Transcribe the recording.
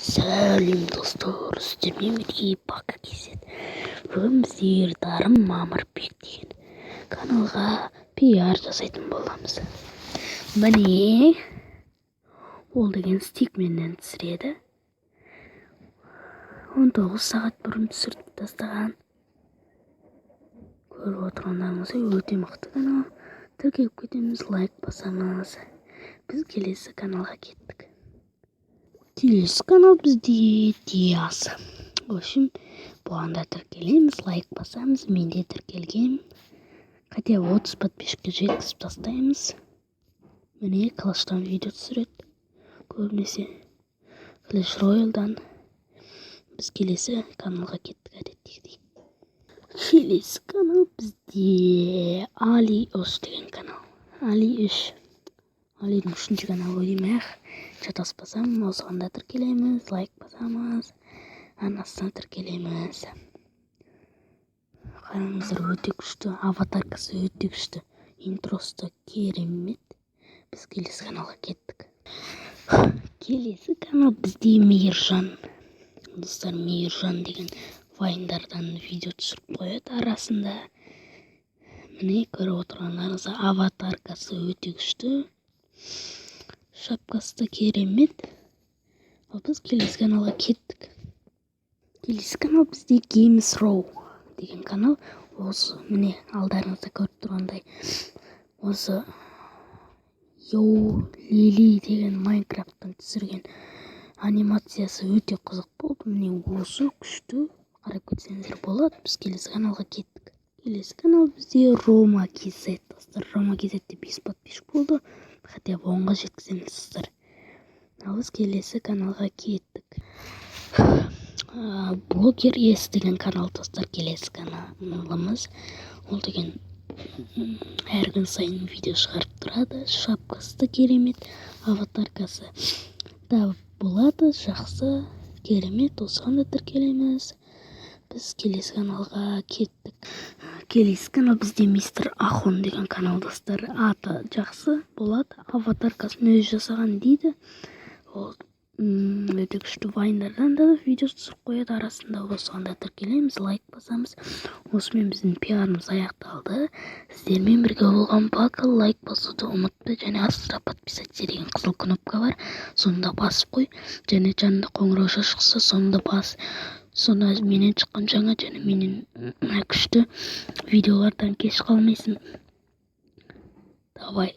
Сәлем достар, сіздермен бірге Бака кезет. Бүгін біздер Дарын Мамырбек деген каналға пиар жасайтын боламыз. Міне, ол деген стикменнен түсіреді. 19 сағат бұрын түсіріп тастаған. Көріп отырғандарыңызға өте мықты канал. Тіркеліп кетеміз, лайк басамыз. Біз келесі каналға кеттік. Келесі канал бізде Диас. В общем, бұғанда тіркелеміз, лайк басамыз. Мен де тіркелгем. Хотя 30 подписчикке жеткізіп тастаймыз. Міне Клаштан видео түсіреді. Көбінесе Clash Royale'дан. Біз келесі каналға кеттік әдеттегідей. Келесі канал бізде Али Үш деген канал. Али Үш. Алидің үшінші каналы деймін. Шатаспасам, осығанда тіркелеміз, лайк басамыз, анасына тіркелеміз. Қараңыздар, өте күшті, аватаркасы өте күшті, интросты керемет. Біз келесі каналға кеттік. Келесі канал бізде Мейіржан. Достар, Мейіржан деген вайндардан видео түсіріп қояды арасында. Міне көріп отырғандарыңызға аватаркасы өте күшті. Шапкасы да керемет. Ал біз келесі каналға кеттік. Келесі канал бізде Games Row деген канал. Осы міне алдарыңызда көріп тұрғандай. Осы Йоу Лили деген Майнкрафттан түсірген анимациясы өте қызық болды. Міне осы күшті. Қарап кетсеңіздер болады. Біз келесі каналға кеттік. Келесі канал бізде Рома Кезет. Рома Кезетте 5 подписчик болды. Хотя 10-ға жеткіземіз сіздер. Ал біз келесі каналға кеттік. Блогер ес деген канал достар, келесі каналымыз. Ол деген әр күн сайын видео шығарып тұрады. Шапкасы да керемет, аватаркасы да болады, жақсы, керемет. Осыған да тіркелеміз. Біз келесі каналға кеттік. Келесі канал бізде Мистер Ахон деген канал достар. Аты жақсы болады. Аватаркасын өзі жасаған дейді. Ол өте күшті вайндардан да видео түсіріп қояды арасында. Осыған да тіркелеміз, лайк басамыз. Осымен біздің пиарымыз аяқталды. Сіздермен бірге болған Бака, лайк басуды ұмытпа. Және астында подписаться деген қызыл кнопка бар. Сонда басып қой. Және жанында қоңырау шықса сонда бас. Сонда менен шыққан жаңа және менен күшті видеолардан кеш қалмайсың. Давай.